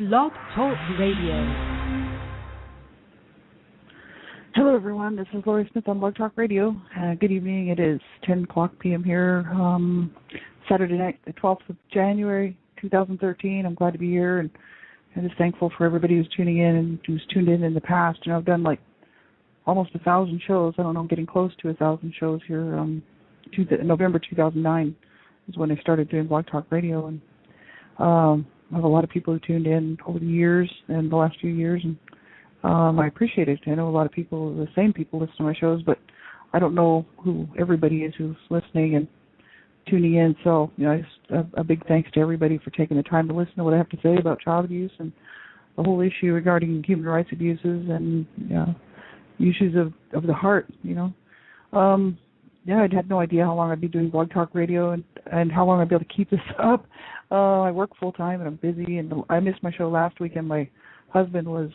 Blog Talk Radio. Hello, everyone. This is Laurie Smith on Blog Talk Radio. Good evening. It is 10 o'clock p.m. here, Saturday night, the 12th of January, 2013. I'm glad to be here, and I'm just thankful for everybody who's tuning in and who's tuned in the past. You know, I've done like almost 1,000 shows. I don't know, getting close to 1,000 shows here. November 2009 is when I started doing Blog Talk Radio, and I have a lot of people who tuned in over the years and the last few years, and I appreciate it. I know a lot of people, the same people, listen to my shows, but I don't know who everybody is who's listening and tuning in. So, you know, a big thanks to everybody for taking the time to listen to what I have to say about child abuse and the whole issue regarding human rights abuses and issues of the heart. You know, I had no idea how long I'd be doing Blog Talk Radio and how long I'd be able to keep this up. I work full time and I'm busy, and I missed my show last weekend. My husband was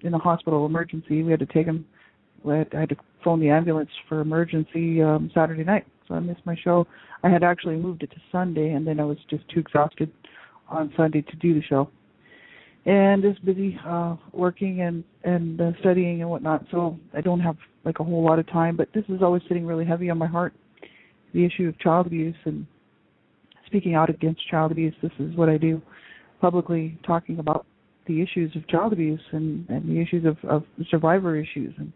in a hospital emergency. We had to take him. I had to phone the ambulance for emergency Saturday night, so I missed my show. I had actually moved it to Sunday, and then I was just too exhausted on Sunday to do the show. And just busy working and studying and whatnot, so I don't have like a whole lot of time. But this is always sitting really heavy on my heart, the issue of child abuse and speaking out against child abuse. This is what I do, publicly talking about the issues of child abuse and the issues of survivor issues and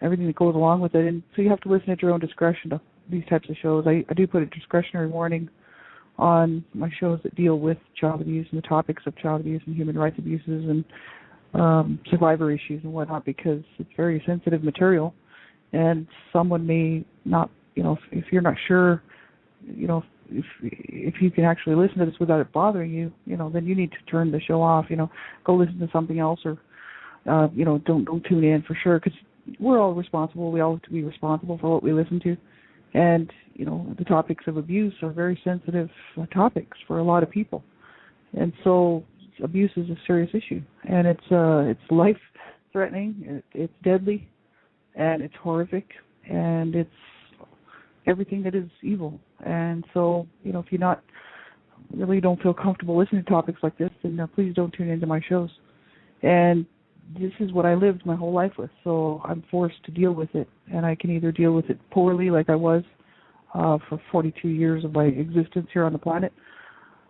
everything that goes along with it. And so you have to listen at your own discretion to these types of shows. I do put a discretionary warning on my shows that deal with child abuse and the topics of child abuse and human rights abuses and survivor issues and whatnot, because it's very sensitive material, and someone may not, you know, if you're not sure, you know, if you can actually listen to this without it bothering you, you know, then you need to turn the show off. You know, go listen to something else, or you know, don't tune in for sure, because we're all responsible. We all have to be responsible for what we listen to, and you know, the topics of abuse are very sensitive topics for a lot of people, and so abuse is a serious issue, and it's life threatening, it's deadly, and it's horrific, and it's everything that is evil. And so, you know, if you're not really don't feel comfortable listening to topics like this, then please don't tune into my shows. And this is what I lived my whole life with, so I'm forced to deal with it. And I can either deal with it poorly, like I was for 42 years of my existence here on the planet,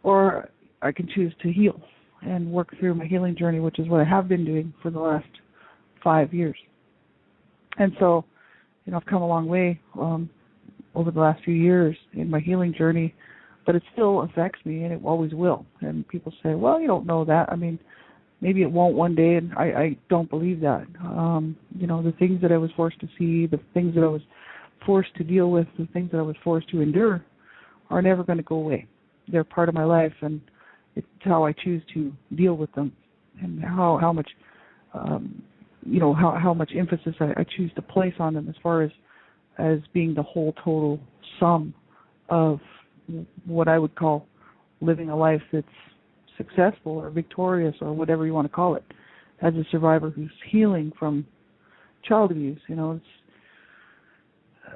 or I can choose to heal and work through my healing journey, which is what I have been doing for the last 5 years. And so, you know, I've come a long way over the last few years in my healing journey, but it still affects me, and it always will. And people say, well, you don't know that. I mean, maybe it won't one day, and I don't believe that. You know, the things that I was forced to see, the things that I was forced to deal with, the things that I was forced to endure are never going to go away. They're part of my life, and it's how I choose to deal with them, and how much, you know, how much emphasis I choose to place on them as far as being the whole total sum of what I would call living a life that's successful or victorious or whatever you want to call it, as a survivor who's healing from child abuse. You know,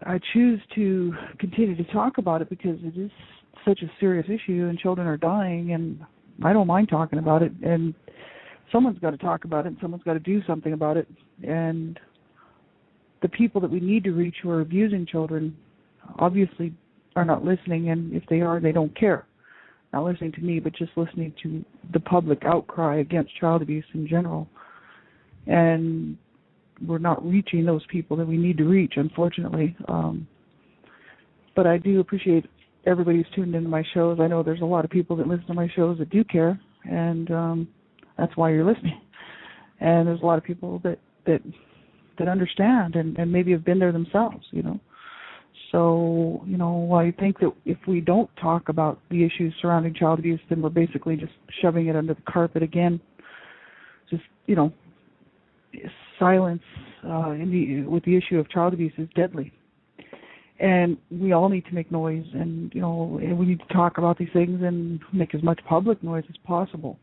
I choose to continue to talk about it because it is such a serious issue, and children are dying, and I don't mind talking about it, and someone's got to talk about it, and someone's got to do something about it. And the people that we need to reach who are abusing children obviously are not listening, and if they are, they don't care. Not listening to me, but just listening to the public outcry against child abuse in general. And we're not reaching those people that we need to reach, unfortunately. But I do appreciate everybody who's tuned into my shows. I know there's a lot of people that listen to my shows that do care, and that's why you're listening. And there's a lot of people that understand and maybe have been there themselves, you know. So, you know, I think that if we don't talk about the issues surrounding child abuse, then we're basically just shoving it under the carpet again. Just, you know, silence with the issue of child abuse is deadly. And we all need to make noise, and, you know, and we need to talk about these things and make as much public noise as possible.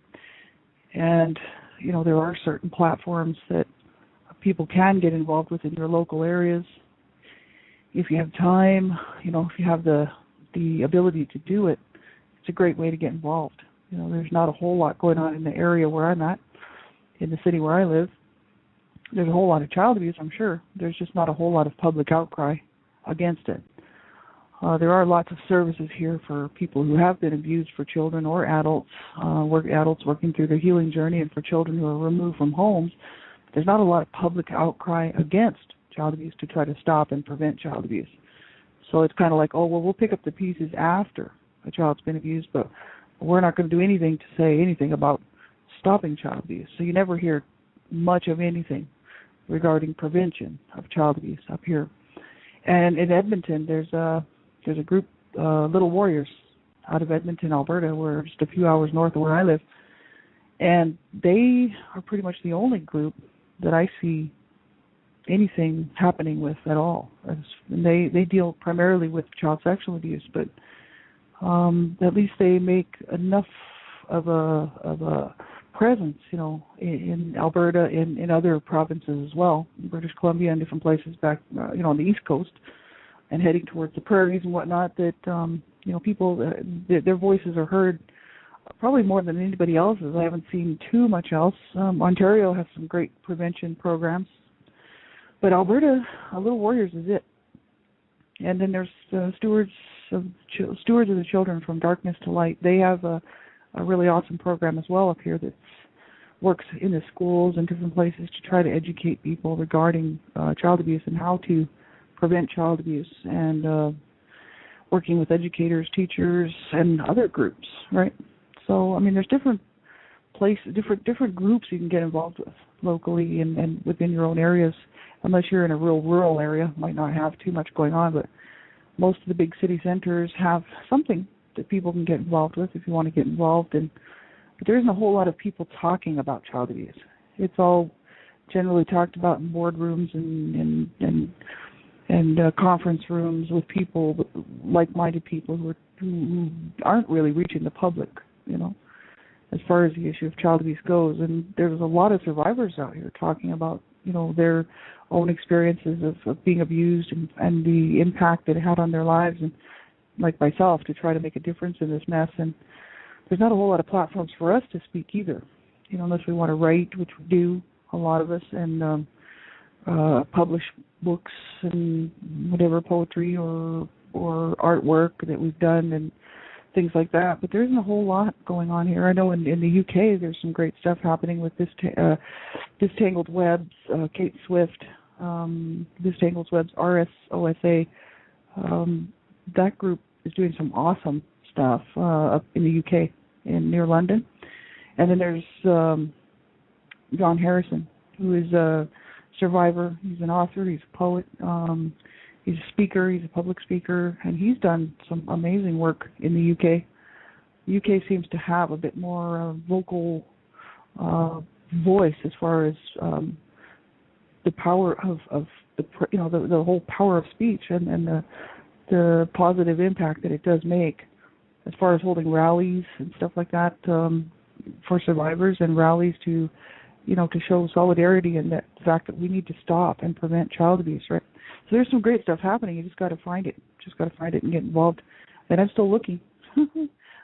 And, you know, there are certain platforms that people can get involved with in your local areas. If you have time, you know, if you have the ability to do it, it's a great way to get involved. There's not a whole lot going on in the area where I'm at, in the city where I live. There's a whole lot of child abuse, I'm sure. There's just not a whole lot of public outcry against it. There are lots of services here for people who have been abused, for children or adults, adults working through their healing journey, and for children who are removed from homes. But there's not a lot of public outcry against child abuse to try to stop and prevent child abuse. So it's kind of like, we'll pick up the pieces after a child's been abused, but we're not going to do anything to say anything about stopping child abuse. So you never hear much of anything regarding prevention of child abuse up here. And in Edmonton, there's a group, Little Warriors, out of Edmonton, Alberta. We're just a few hours north of where I live. And they are pretty much the only group that I see anything happening with at all. And they deal primarily with child sexual abuse, but at least they make enough of a presence, in Alberta, in other provinces as well, in British Columbia and different places back, on the East Coast, and heading towards the prairies and whatnot, that, people, their voices are heard probably more than anybody else's. I haven't seen too much else. Ontario has some great prevention programs, but Alberta, Little Warriors is it. And then there's stewards of the children from darkness to light. They have a really awesome program as well up here that works in the schools and different places to try to educate people regarding child abuse and how to prevent child abuse, and working with educators, teachers, and other groups, right? So, there's different places, different groups you can get involved with locally and within your own areas, unless you're in a real rural area, might not have too much going on, but most of the big city centers have something that people can get involved with if you want to get involved. But there isn't a whole lot of people talking about child abuse. It's all generally talked about in boardrooms and conference rooms with people, like-minded people who aren't really reaching the public, as far as the issue of child abuse goes. And there's a lot of survivors out here talking about, their own experiences of being abused and the impact that it had on their lives, and like myself, to try to make a difference in this mess. And there's not a whole lot of platforms for us to speak either, unless we want to write, which we do, a lot of us, and publish books and whatever, poetry or artwork that we've done and things like that. But there isn't a whole lot going on here. I know in the UK there's some great stuff happening with this Tangled Webs, Kate Swift, this Tangled Webs, RSOSA. That group is doing some awesome stuff up in the UK, near London. And then there's John Harrison, who is a survivor. He's an author, he's a poet, he's a speaker, he's a public speaker, and he's done some amazing work in the UK. The UK seems to have a bit more vocal voice as far as the power of the whole power of speech and the positive impact that it does make, as far as holding rallies and stuff like that for survivors, and rallies to show solidarity and the fact that we need to stop and prevent child abuse, right? So there's some great stuff happening. You just got to find it. And get involved. And I'm still looking.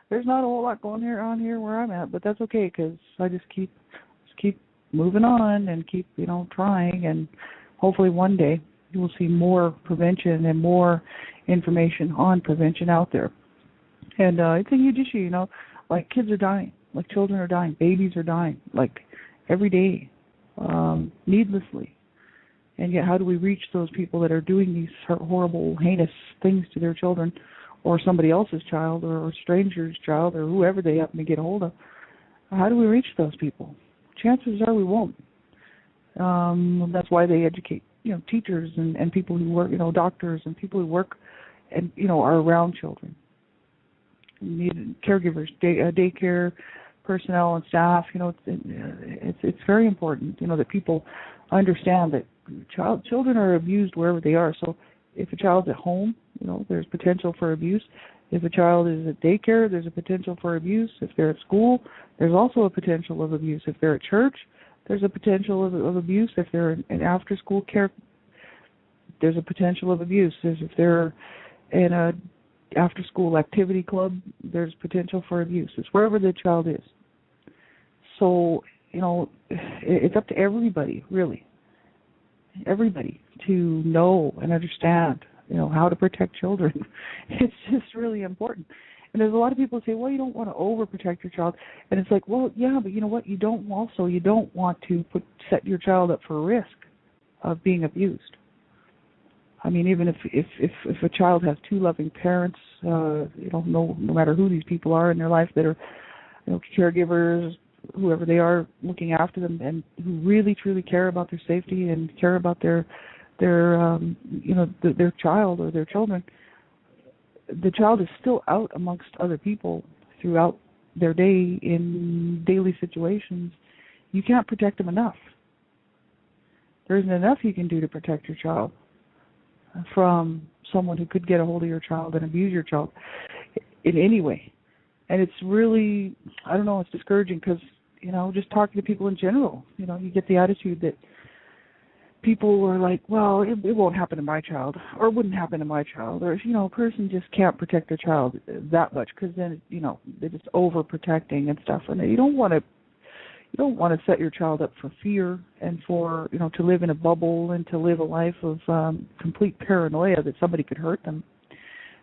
There's not a whole lot going on here where I'm at, but that's okay, because I just keep moving on and keep trying, and hopefully one day you will see more prevention and more information on prevention out there. And it's a huge issue, like kids are dying, like children are dying, babies are dying, like every day, needlessly. And yet how do we reach those people that are doing these horrible, heinous things to their children, or somebody else's child, or a stranger's child, or whoever they happen to get a hold of? How do we reach those people? Chances are we won't. That's why they educate, teachers and people who work, doctors and people who work and, are around children. You need caregivers, daycare personnel and staff. It's very important, that people understand that children are abused wherever they are. So if a child's at home, there's potential for abuse. If a child is at daycare, there's a potential for abuse. If they're at school, there's also a potential of abuse. If they're at church, there's a potential of abuse. If they're in after-school care, there's a potential of abuse. If they're in a after-school activity club, there's potential for abuse. It's wherever the child is. So, it's up to everybody, really, everybody, to know and understand, how to protect children. It's just really important. And there's a lot of people who say, well, you don't want to overprotect your child. And it's like, well, yeah, but you know what? You don't want to set your child up for risk of being abused. I mean, even if a child has two loving parents, no matter who these people are in their life that are, caregivers, whoever they are, looking after them, and who really truly care about their safety and care about their child or their children, the child is still out amongst other people throughout their day in daily situations. You can't protect them enough. There isn't enough you can do to protect your child from someone who could get a hold of your child and abuse your child in any way. And it's really, I don't know, it's discouraging because, just talking to people in general, you get the attitude that people are like, well, it won't happen to my child, or it wouldn't happen to my child, or, a person just can't protect their child that much because then, they're just overprotecting and stuff. And you don't want to set your child up for fear and for, to live in a bubble and to live a life of complete paranoia that somebody could hurt them.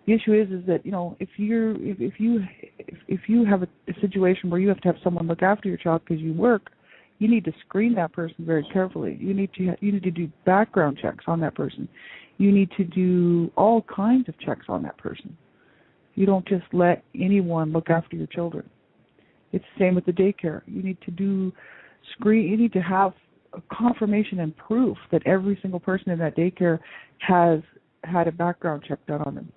The issue is that, if you have a situation where you have to have someone look after your child because you work, you need to screen that person very carefully. You need to do background checks on that person. You need to do all kinds of checks on that person. You don't just let anyone look after your children. It's the same with the daycare. You need to you need to have a confirmation and proof that every single person in that daycare has had a background check done on them.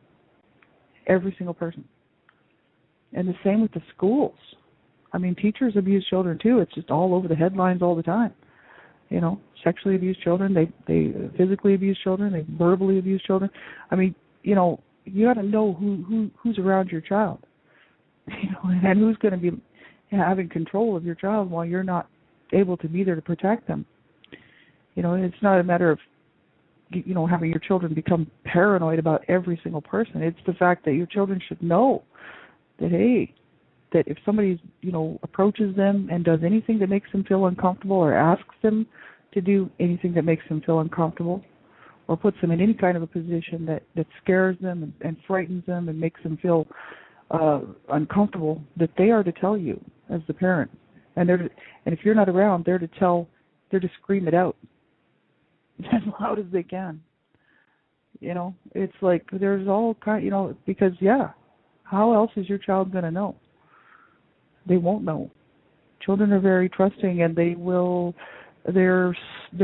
Every single person. And the same with the schools. I mean, teachers abuse children too. It's just all over the headlines all the time. Sexually abuse children. They physically abuse children. They verbally abuse children. I mean, you got to know who's around your child, and who's going to be having control of your child while you're not able to be there to protect them. It's not a matter of having your children become paranoid about every single person. It's the fact that your children should know that, hey, that if somebody, approaches them and does anything that makes them feel uncomfortable or asks them to do anything that makes them feel uncomfortable or puts them in any kind of a position that scares them and frightens them and makes them feel uncomfortable, that they are to tell you as the parent. And if you're not around, they're to scream it out as loud as they can. It's like there's all kind, because, how else is your child going to know? They won't know. Children are very trusting, and they're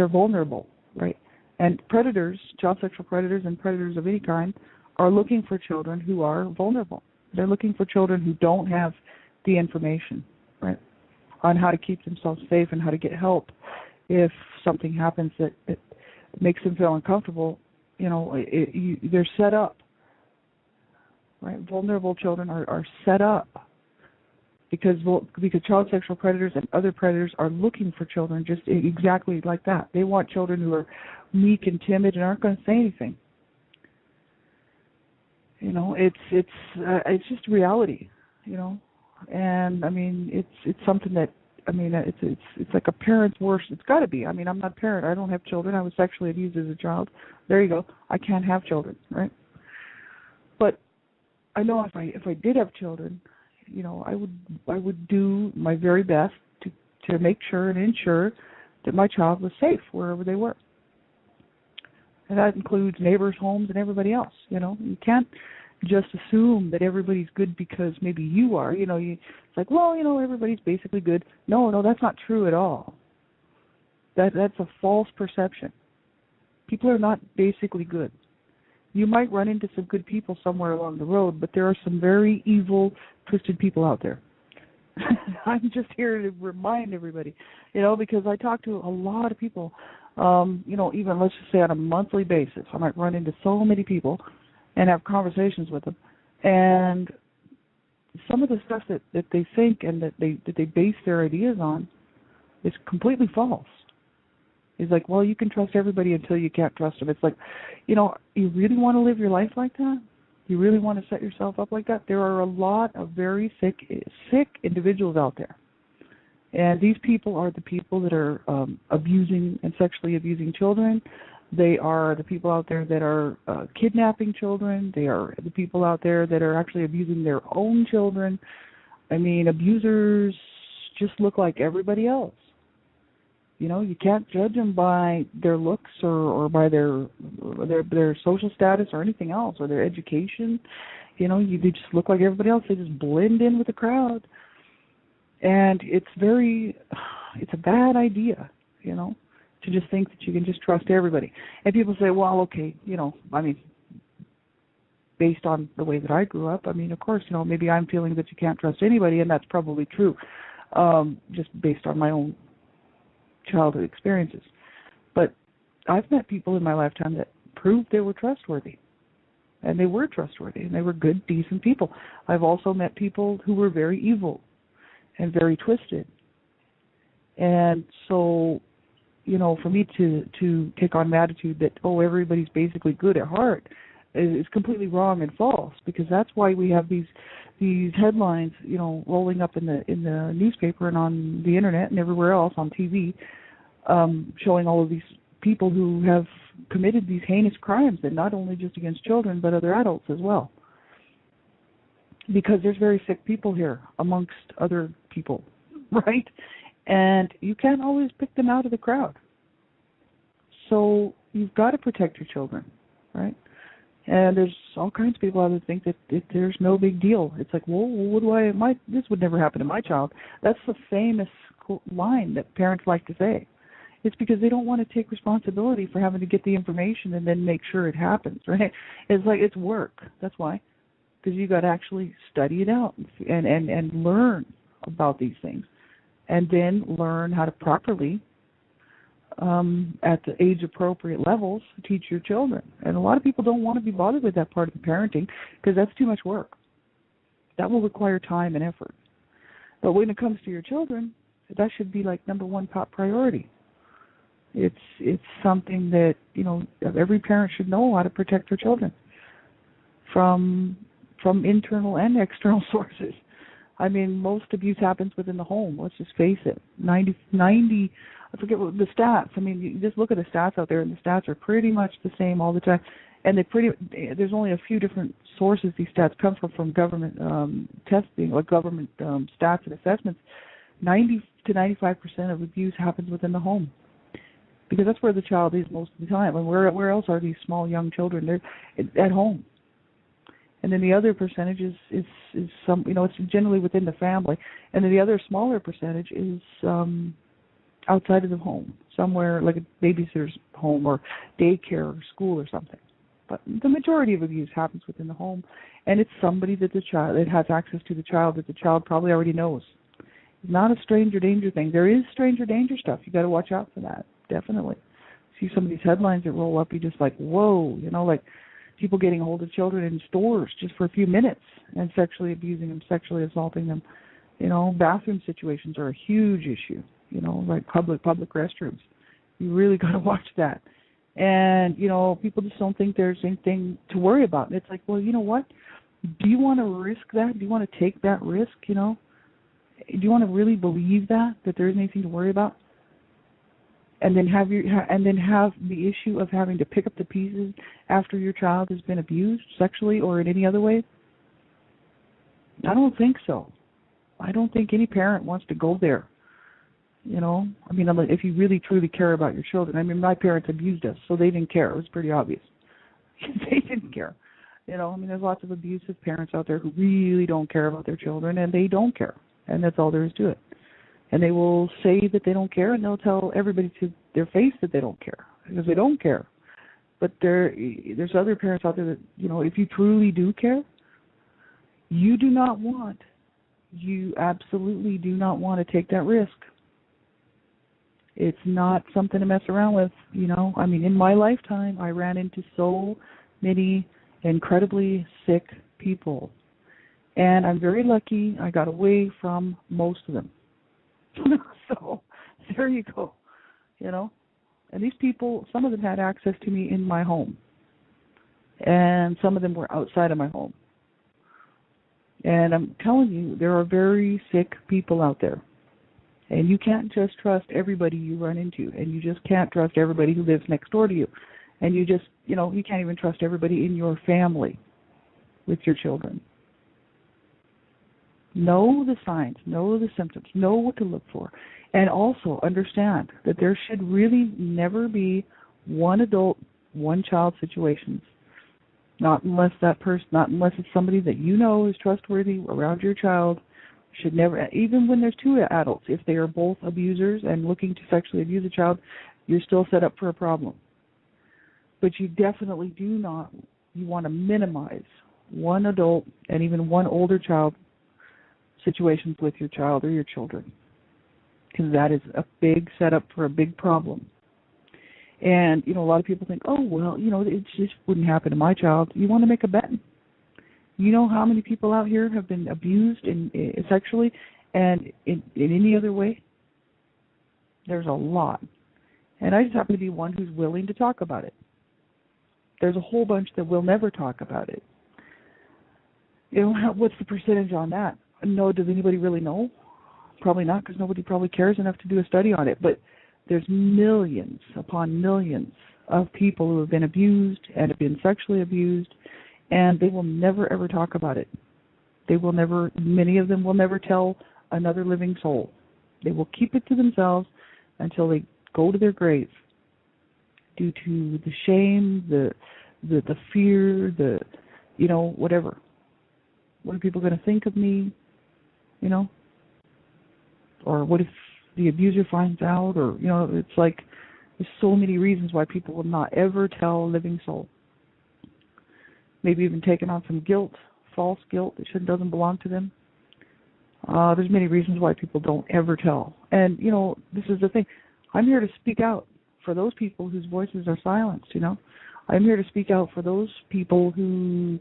vulnerable, right? And predators, child sexual predators and predators of any kind, are looking for children who are vulnerable. They're looking for children who don't have the information, right, on how to keep themselves safe and how to get help if something happens that makes them feel uncomfortable. They're set up, right? Vulnerable children are set up because child sexual predators and other predators are looking for children just exactly like that. They want children who are meek and timid and aren't going to say anything. It's just reality, and I mean it's something that it's like a parent's worst. It's got to be. I mean, I'm not a parent. I don't have children. I was sexually abused as a child. There you go. I can't have children, right? But I know if I did have children, I would do my very best to make sure and ensure that my child was safe wherever they were. And that includes neighbors' homes and everybody else. You can't just assume that everybody's good because maybe you are. It's like, well, everybody's basically good. No, that's not true at all. That's a false perception. People are not basically good. You might run into some good people somewhere along the road, but there are some very evil, twisted people out there. I'm just here to remind everybody, because I talk to a lot of people, even let's just say on a monthly basis. I might run into so many people and have conversations with them. And some of the stuff that they think and that they base their ideas on is completely false. It's like, well, you can trust everybody until you can't trust them. It's like, you really want to live your life like that? You really want to set yourself up like that? There are a lot of very sick individuals out there. And these people are the people that are abusing and sexually abusing children. They are the people out there that are kidnapping children. They are the people out there that are actually abusing their own children. I mean, abusers just look like everybody else. You know, you can't judge them by their looks or by their social status or anything else, or their education. You know, they just look like everybody else. They just blend in with the crowd. And it's a bad idea, you know, to just think that you can just trust everybody. And people say, well, okay, you know, I mean, based on the way that I grew up, I mean, of course, you know, maybe I'm feeling that you can't trust anybody, and that's probably true, just based on my own childhood experiences. But I've met people in my lifetime that proved they were trustworthy. And they were trustworthy, and they were good, decent people. I've also met people who were very evil and very twisted. And so, you know, for me to take on an attitude that, oh, everybody's basically good at heart is completely wrong and false, because that's why we have these headlines, you know, rolling up in the newspaper and on the internet and everywhere else on TV, showing all of these people who have committed these heinous crimes, and not only just against children but other adults as well. Because there's very sick people here amongst other people, right? And you can't always pick them out of the crowd. So you've got to protect your children, right? And there's all kinds of people out there that think that there's no big deal. It's like, well, this would never happen to my child. That's the famous line that parents like to say. It's because they don't want to take responsibility for having to get the information and then make sure it happens, right? It's like, it's work. That's why. Because you got to actually study it out and learn about these things, and then learn how to properly, at the age-appropriate levels, teach your children. And a lot of people don't want to be bothered with that part of the parenting because that's too much work. That will require time and effort. But when it comes to your children, that should be like number one top priority. It's something that, you know, every parent should know how to protect their children from internal and external sources. I mean, most abuse happens within the home. Let's just face it. 90, I forget what the stats. I mean, you just look at the stats out there, and the stats are pretty much the same all the time. And there's only a few different sources these stats come from government testing, like government stats and assessments. 90 to 95% of abuse happens within the home, because that's where the child is most of the time. And where else are these small young children? They're at home. And then the other percentage is some, you know, it's generally within the family. And then the other smaller percentage is outside of the home, somewhere like a babysitter's home or daycare or school or something. But the majority of abuse happens within the home, and it's somebody that has access to the child that the child probably already knows. It's not a stranger danger thing. There is stranger danger stuff. You got to watch out for that, definitely. See some of these headlines that roll up, you're just like, whoa, you know, like people getting a hold of children in stores just for a few minutes and sexually abusing them, sexually assaulting them. You know, bathroom situations are a huge issue, you know, like public restrooms. You really got to watch that. And, you know, people just don't think there's anything to worry about. And it's like, well, you know what? Do you want to risk that? Do you want to take that risk, you know? Do you want to really believe that there isn't anything to worry about? And then have the issue of having to pick up the pieces after your child has been abused sexually or in any other way? I don't think so. I don't think any parent wants to go there. You know, I mean, if you really truly care about your children. I mean, my parents abused us, so they didn't care. It was pretty obvious. They didn't care. You know, I mean, there's lots of abusive parents out there who really don't care about their children, and they don't care, and that's all there is to it. And they will say that they don't care, and they'll tell everybody to their face that they don't care, because they don't care. But there's other parents out there that, you know, if you truly do care, you absolutely do not want to take that risk. It's not something to mess around with, you know. I mean, in my lifetime, I ran into so many incredibly sick people. And I'm very lucky I got away from most of them. So there you go, you know. And these people, some of them had access to me in my home. and some of them were outside of my home. And I'm telling you, there are very sick people out there. And you can't just trust everybody you run into. And you just can't trust everybody who lives next door to you. And you just, you can't even trust everybody in your family with your children. Know the signs, know the symptoms, know what to look for. And also understand that there should really never be one adult, one child situations. Not unless it's somebody that you know is trustworthy around your child. Should never, even when there's two adults, if they are both abusers and looking to sexually abuse a child, you're still set up for a problem. But you definitely you want to minimize one adult and even one older child situations with your child or your children, because that is a big setup for a big problem. And, a lot of people think, oh, well, it just wouldn't happen to my child. You want to make a bet? You know how many people out here have been abused sexually and in any other way? There's a lot. And I just happen to be one who's willing to talk about it. There's a whole bunch that will never talk about it. What's the percentage on that? No, does anybody really know? Probably not, because nobody probably cares enough to do a study on it. But there's millions upon millions of people who have been abused and have been sexually abused, and they will never, ever talk about it. Many of them will never tell another living soul. They will keep it to themselves until they go to their grave, due to the shame, the fear, whatever. What are people going to think of me? Or what if the abuser finds out? Or, it's like there's so many reasons why people will not ever tell a living soul. Maybe even taking on some guilt, false guilt that doesn't belong to them. There's many reasons why people don't ever tell. And, this is the thing. I'm here to speak out for those people whose voices are silenced, I'm here to speak out for those people who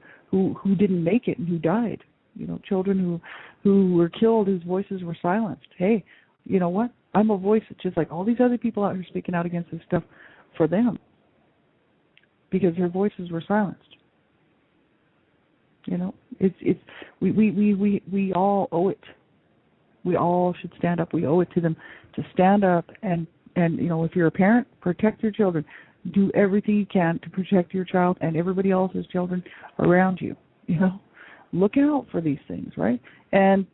didn't make it and who died. Children who were killed, whose voices were silenced. Hey, you know what? I'm a voice just like all these other people out here speaking out against this stuff for them, because their voices were silenced. We all owe it. We all should stand up. We owe it to them to stand up and if you're a parent, protect your children. Do everything you can to protect your child and everybody else's children around you. Look out for these things, right? And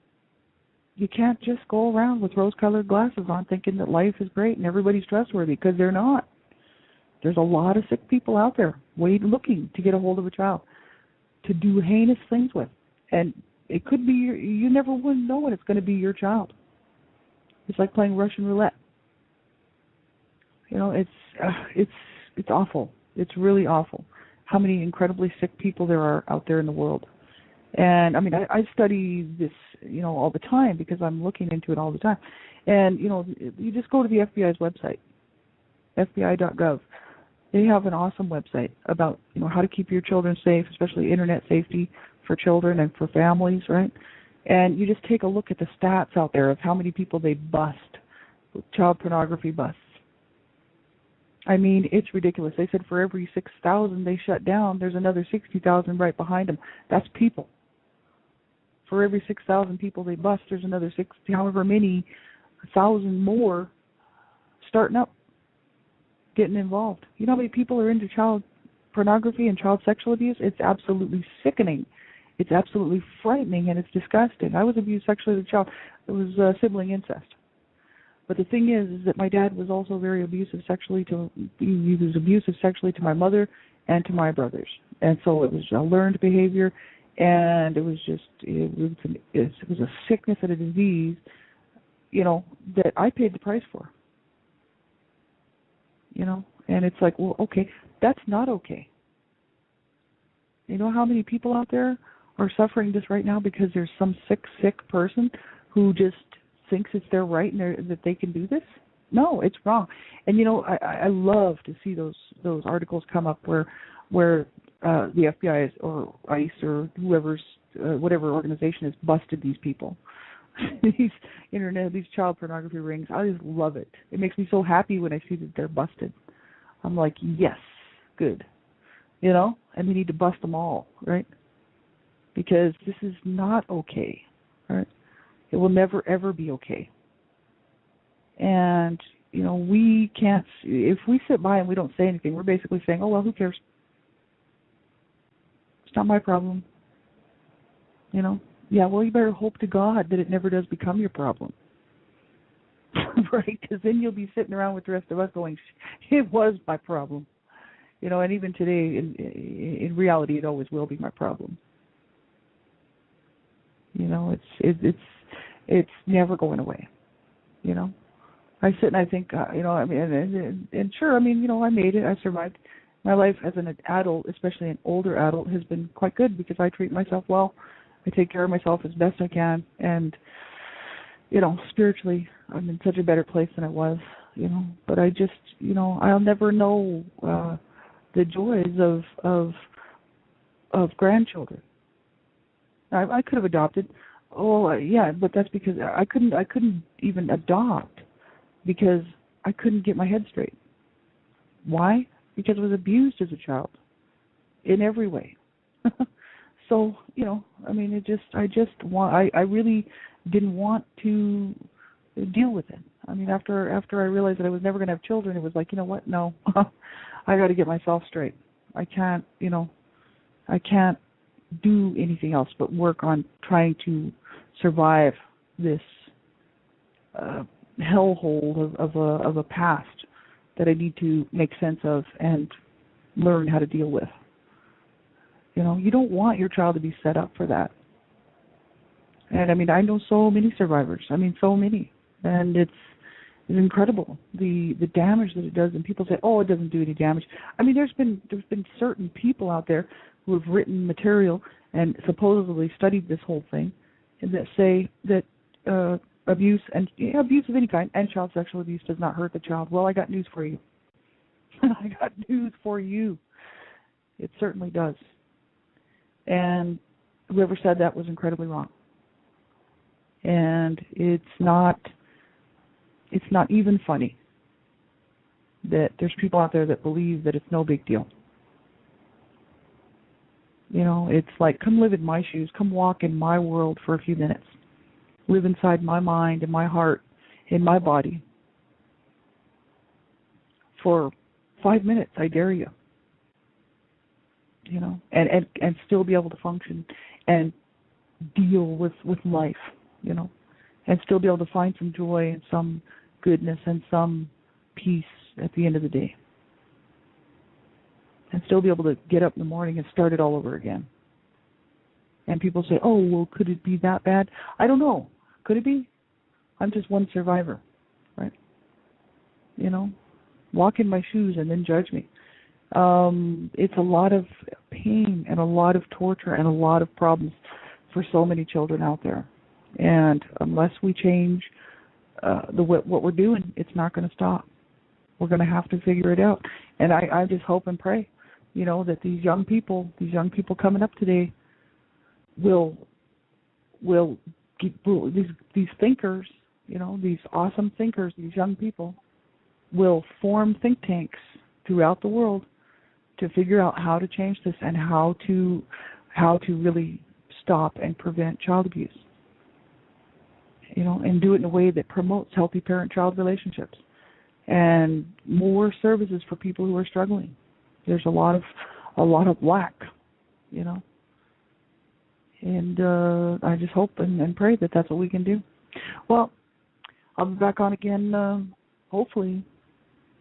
you can't just go around with rose-colored glasses on thinking that life is great and everybody's trustworthy, because they're not. There's a lot of sick people out there looking to get a hold of a child to do heinous things with. And it could be you never would know when it's going to be your child. It's like playing Russian roulette. It's awful. It's really awful how many incredibly sick people there are out there in the world. And I study this, all the time, because I'm looking into it all the time. And, you just go to the FBI's website, fbi.gov. They have an awesome website about, how to keep your children safe, especially internet safety for children and for families, right? And you just take a look at the stats out there of how many people they bust with child pornography busts. It's ridiculous. They said for every 6,000 they shut down, there's another 60,000 right behind them. That's people. For every 6,000 people they bust, there's another however many 1,000 more starting up, getting involved. You know how many people are into child pornography and child sexual abuse? It's absolutely sickening. It's absolutely frightening, and it's disgusting. I was abused sexually as a child. It was sibling incest. But the thing is that my dad was also very abusive sexually he was abusive sexually to my mother and to my brothers. And so it was a learned behavior, and it was a sickness and a disease, that I paid the price for. And it's like, well, okay, that's not okay. You know how many people out there are suffering this right now because there's some sick person who just thinks it's their right and that they can do this? No, it's wrong. And I love to see those articles come up where the FBI or ICE or whoever's whatever organization has busted these people, these child pornography rings. I just love it. It makes me so happy when I see that they're busted. I'm like, yes, good. and we need to bust them all, right? Because this is not okay, right? It will never, ever be okay. And, we can't, if we sit by and we don't say anything, we're basically saying, oh, well, who cares? It's not my problem. Yeah, well, you better hope to God that it never does become your problem. Right? Because then you'll be sitting around with the rest of us going, it was my problem. And even today, in reality, it always will be my problem. It's never going away. I sit and I think, and sure, I made it. I survived. My life as an adult, especially an older adult, has been quite good because I treat myself well. I take care of myself as best I can, and spiritually, I'm in such a better place than I was. But I just, I'll never know the joys of grandchildren. I could have adopted. Oh, yeah, but that's because I couldn't even adopt because I couldn't get my head straight. Why? Because I was abused as a child in every way. So, I really didn't want to deal with it. After I realized that I was never going to have children, it was like, you know what? No, I got to get myself straight. I can't do anything else but work on trying to survive this hellhole of a past that I need to make sense of and learn how to deal with. You don't want your child to be set up for that. And I know so many survivors. So many. And it's incredible the damage that it does. And people say, oh, it doesn't do any damage. There's been certain people out there who have written material and supposedly studied this whole thing, and that say that abuse of any kind and child sexual abuse does not hurt the child. Well, I got news for you. I got news for you. It certainly does. And whoever said that was incredibly wrong. And it's not even funny that there's people out there that believe that it's no big deal. It's like, come live in my shoes, come walk in my world for a few minutes. Live inside my mind and my heart, in my body. For 5 minutes, I dare you. And still be able to function and deal with life, and still be able to find some joy and some goodness and some peace at the end of the day. And still be able to get up in the morning and start it all over again. And people say, oh, well, could it be that bad? I don't know. Could it be? I'm just one survivor, right? Walk in my shoes and then judge me. It's a lot of pain and a lot of torture and a lot of problems for so many children out there. And unless we change what we're doing, it's not going to stop. We're going to have to figure it out. And I just hope and pray, that these young people coming up today will these thinkers, these awesome thinkers, these young people will form think tanks throughout the world to figure out how to change this and how to really stop and prevent child abuse. And do it in a way that promotes healthy parent-child relationships and more services for people who are struggling. There's a lot of lack, And I just hope and pray that that's what we can do. Well, I'll be back on again, hopefully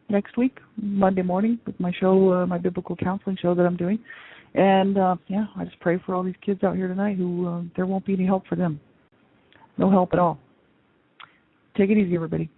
next week, Monday morning, with my show, my biblical counseling show that I'm doing. And, I just pray for all these kids out here tonight who there won't be any help for them. No help at all. Take it easy, everybody.